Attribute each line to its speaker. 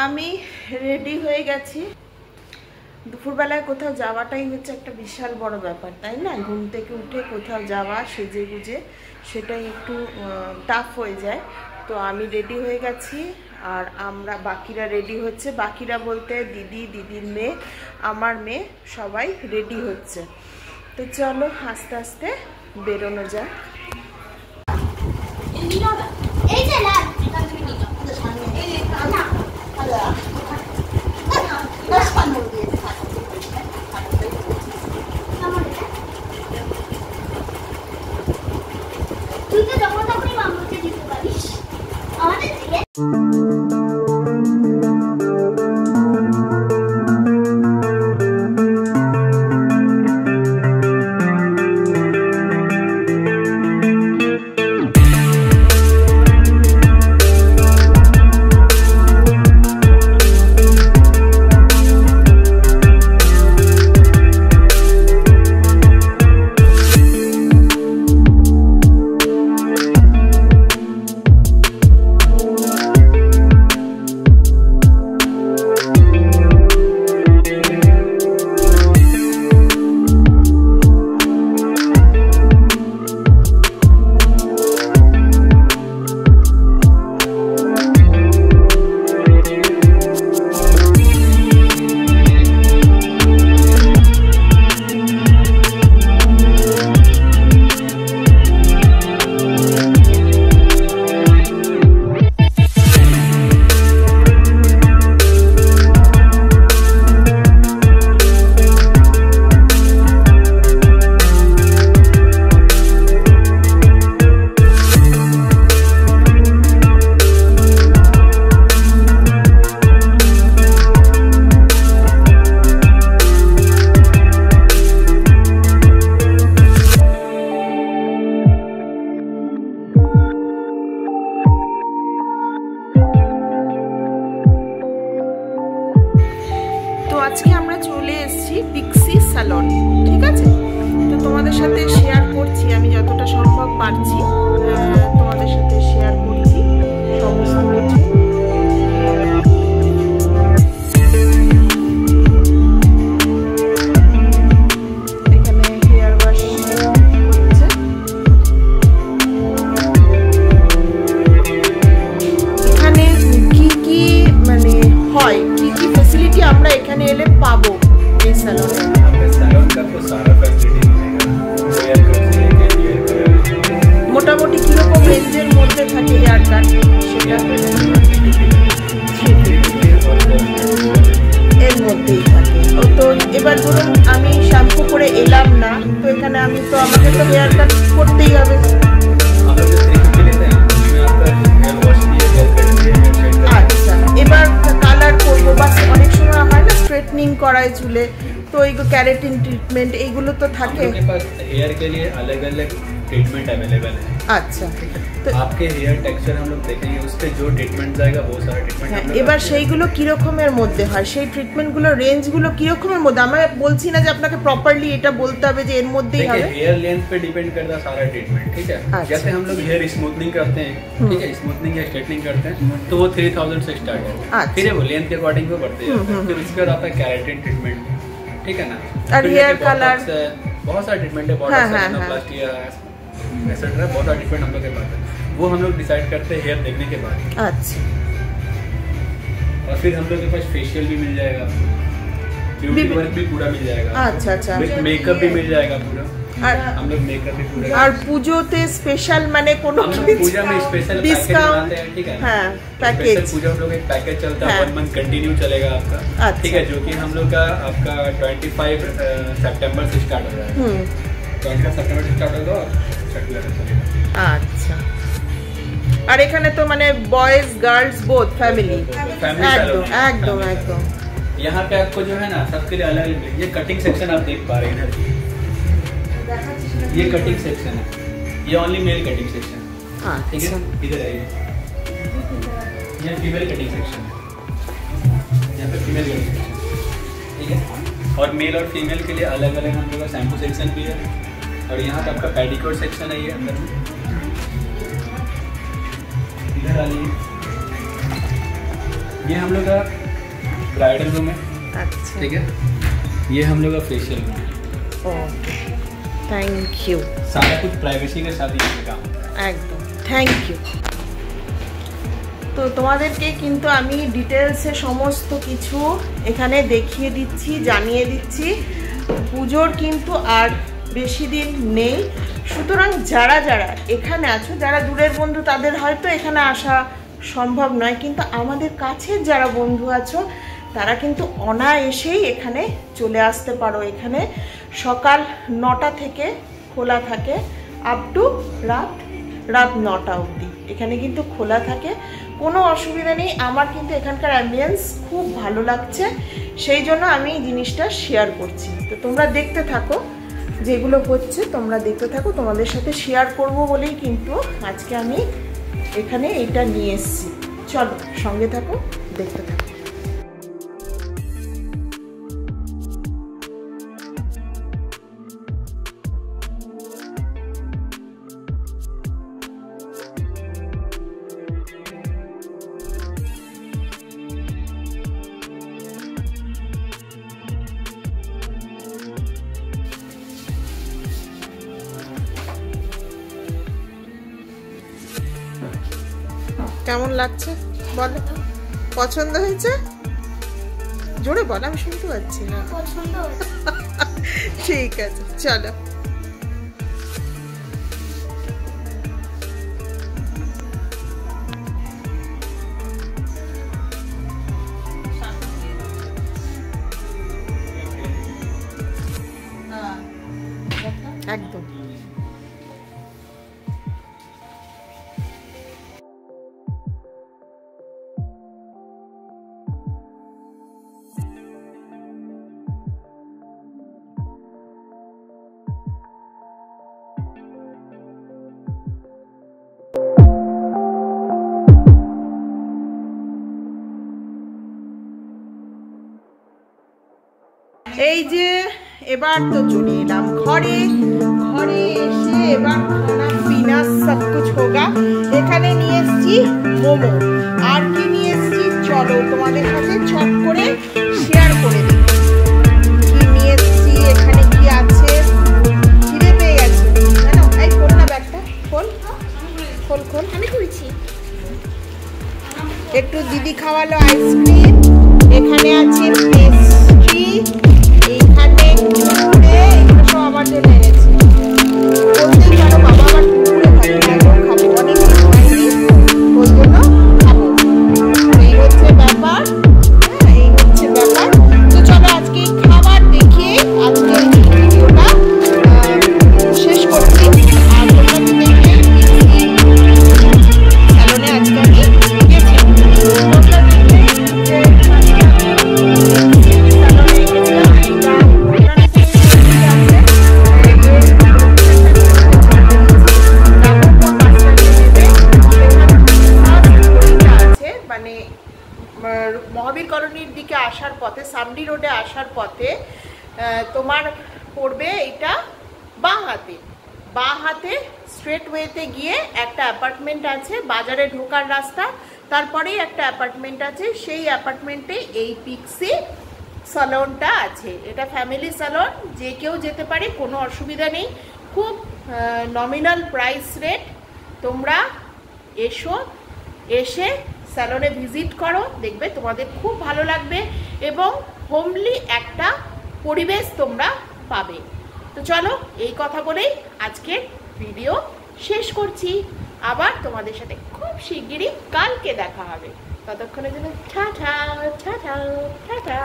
Speaker 1: আমি রেডি হয়ে গেছি। দুপুরবেলায় কোথাও যাওয়াটাই হচ্ছে একটা বিশাল বড় ব্যাপার, তাই না? ঘুম থেকে উঠে কোথাও যাওয়া সেজে গুজে সেটাই একটু টাফ হয়ে যায়। তো আমি রেডি হয়ে গেছি, আর আমরা বাকিরা রেডি হচ্ছে। বাকিরা বলতে দিদি, দিদির মেয়ে, আমার মেয়ে, সবাই রেডি হচ্ছে। তো চলো আস্তে আস্তে বেরোনো যায়।
Speaker 2: তুই তো যখন তখনই মামুকে দিতে পারিস আমাদের থেকে।
Speaker 1: আজকে আমরা চলে এসেছি পিক্সি স্যালন, ঠিক আছে? তো তোমাদের সাথে শেয়ার করছি, আমি যতটা সম্ভব পারছি তোমাদের সাথে শেয়ার করছি সমস্ত কিছু। এখানে হেয়ার ওয়াশ হচ্ছে। এখানে কি কি মানে হয়, কি কি ফ্যাসিলিটি আমরা এখানে এলে পাবো এই স্যালনে? মোটামুটি কিরকম রেঞ্জের মধ্যে থাকে হেয়ার কাট সেটা? এর মধ্যেই থাকে। তো এবার ধরুন আমি শ্যাম্পু করে এলাম না, তো এখানে আমি তো আমাকে তো হেয়ার কাট করতেই হবে। আচ্ছা, এবার কালার করবো বা অনেক সময় হয় না স্ট্রেটনিং করায় চুলে, তো এইগুলো ক্যারাটিন ट्रीटमेंट এইগুলো তো থাকে।
Speaker 3: आपके पास हेयर के लिए अलग-अलग ट्रीटमेंट अवेलेबल है।
Speaker 1: আচ্ছা, তো
Speaker 3: आपके हेयर टेक्सचर हम लोग देखेंगे, उस पे जो ट्रीटमेंट जाएगा वो सारा ट्रीटमेंट हम लोग।
Speaker 1: এবার সেইগুলো কি রকমের মধ্যে হয়, সেই ট্রিটমেন্টগুলো রেঞ্জগুলো কি রকমের মধ্যে? আমি বলছি না যে আপনাকে প্রপারলি এটা বলতে হবে যে এর মধ্যেই হবে।
Speaker 3: देखिए हेयर लेंथ पे डिपेंड करता है सारा ट्रीटमेंट, ठीक है? जैसे हम लोग हेयर स्मूथनिंग करते हैं, ठीक है, स्मूथनिंग या स्ट्रेटनिंग करते हैं तो वो 3000 से स्टार्ट है। फिर वो लेंथ के अकॉर्डिंग वो बढ़ते हैं। फिर उसके बाद आता है केराटिन ट्रीटमेंट, ठीक है ना?
Speaker 1: और हेयर कलर
Speaker 3: बहुत सारा ट्रीटमेंट है, बॉटोप्लास्टी एक्सेट्रा, बहुत सारा ट्रीटमेंट हम लोग के पास है। वो हम लोग डिसाइड करते हैं हेयर देखने के बाद।
Speaker 1: अच्छा,
Speaker 3: और फिर हम लोग के पास फेशियल भी मिल जाएगा, ब्यूटी वर्क भी पूरा मिल जाएगा।
Speaker 1: अच्छा अच्छा,
Speaker 3: मेकअप भी मिल जाएगा पूरा।
Speaker 1: আর
Speaker 3: हम लोग मेकअप भी पूरा।
Speaker 1: আর পুজোতে স্পেশাল মানে কোনো
Speaker 3: हम लोग पूजा में स्पेशल
Speaker 1: डिस्काउंट,
Speaker 3: ठीक है?
Speaker 1: हाँ
Speaker 3: स्पेशल
Speaker 1: पैकेज
Speaker 3: पूजा हम लोग एक पैकेज चलता है,
Speaker 1: हाँ।
Speaker 3: 1 मंथ कंटिन्यू चलेगा आपका,
Speaker 1: अच्छा।
Speaker 3: ठीक है? जो कि हम लोग का आपका 25 सितंबर से स्टार्ट हो जाएगा। 25 सितंबर से स्टार्ट होगा और 6 तक चलेगा।
Speaker 1: আচ্ছা, আর এখানে তো মানে বয়েজ গার্লস বোথ ফ্যামিলি, একদম একদম একদম।
Speaker 3: यहाँ पे आपको जो है ना सबके लिए अलग अलग, ये कटिंग सेक्शन आप देख पा रहे हैं इधर, ये कटिंग सेक्शन है, ये ओनली मेल कटिंग सेक्शन है, ठीक है? इधर आइए, ये फीमेल कटिंग सेक्शन है, यहाँ पे फीमेल कटिंग सेक्शन, ठीक है? और मेल और फीमेल के लिए अलग अलग हम लोग का शैम्पू सेक्शन भी है। और यहाँ पे आपका पेडिक्योर सेक्शन है, ये अंदर में। इधर आइए, ये हम लोग का ब्राइडल रूम है,
Speaker 1: अच्छा
Speaker 3: ठीक है। ये हम लोग का फेशियल रूम है।
Speaker 1: Okay, thank you.
Speaker 3: सारा कुछ प्राइवेसी के साथ ही काम है।
Speaker 1: একদম থ্যাংক ইউ। তো তোমাদেরকে কিন্তু আমি ডিটেলসে সমস্ত কিছু এখানে দেখিয়ে দিচ্ছি, জানিয়ে দিচ্ছি। পুজোর কিন্তু আর বেশি দিন নেই, সুতরাং যারা যারা এখানে আছো, যারা দূরের বন্ধু তাদের হয়তো এখানে আসা সম্ভব নয়, কিন্তু আমাদের কাছের যারা বন্ধু আছো তারা কিন্তু অনায়াসেই এখানে চলে আসতে পারো। এখানে সকাল 9টা থেকে খোলা থাকে আপ টু রাত 9টা অবধি এখানে কিন্তু খোলা থাকে, কোনো অসুবিধা নেই। আমার কিন্তু এখানকার অ্যাম্বিয়েন্স খুব ভালো লাগছে, সেই জন্য আমি এই জিনিসটা শেয়ার করছি। তো তোমরা দেখতে থাকো, যেগুলো হচ্ছে তোমরা দেখতে থাকো, তোমাদের সাথে শেয়ার করব বলেই কিন্তু আজকে আমি এখানে এটা নিয়ে এসেছি। চলো সঙ্গে থাকো, দেখতে থাকো। কেমন লাগছে বলো? পছন্দ হয়েছে? জোরে বল, আমি শুনতে পাচ্ছি না।
Speaker 2: পছন্দ হয়েছে।
Speaker 1: ঠিক আছে, চলো। একদম এই যে এবার তো চলে এলাম ঘরে। ঘরে এসে এবার খানা পিনা সব কুছ হোগা। এখানে নিয়ে এসছি মোমো, আর কি নিয়ে এসছি চলো তোমাদের সাথে ছট করে শেয়ার করে দিই। কি নিয়ে এসছি, এখানে কি আছে, খিদে পেয়ে গেছে জানো। এই খোল না ব্যাগটা, খোল খোল খোল।
Speaker 2: আমি খুলছি।
Speaker 1: একটু দিদি খাওয়ালো আইসক্রিম, এখানে আছে পেস্ট্রি, এইখানে কুকুরে, এগুলো সব আমার জন্য এনেছে। বলতেই পারো বাবা আমার কুকুরে ভালো লাগে, খাবো, অনেক কিছু হয়নি ওই জন্য খাবো। এই হচ্ছে ব্যাপার, হ্যাঁ এই হচ্ছে ব্যাপার। তো চলো আজকে খাবার দেখিয়ে আজকে ভিডিওটা শেষ করছি। আর তোমরা তো দেখলে স্যালনে আজকে আমি গেছি, তোমরা দেখলে যে মহাবীর কলোনির দিকে আসার পথে, সামডি রোডে আসার পথে তোমার পড়বে এটা বাঁ হাতে স্ট্রেট ওয়েতে গিয়ে একটা অ্যাপার্টমেন্ট আছে, বাজারে ঢোকার রাস্তা, তারপরেই একটা অ্যাপার্টমেন্ট আছে, সেই অ্যাপার্টমেন্টে এই পিক্সি স্যালনটা আছে। এটা ফ্যামিলি স্যালন, যে কেউ যেতে পারে, কোনো অসুবিধা নেই, খুব নমিনাল প্রাইস রেট। তোমরা এসে স্যালনে ভিজিট করো, দেখবে তোমাদের খুব ভালো লাগবে এবং হোমলি একটা পরিবেশ তোমরা পাবে। তো চলো এই কথা বলেই আজকের ভিডিও শেষ করছি। আবার তোমাদের সাথে খুব শিগগিরই কালকে দেখা হবে, ততক্ষণের জন্য টাটা টাটা টাটা।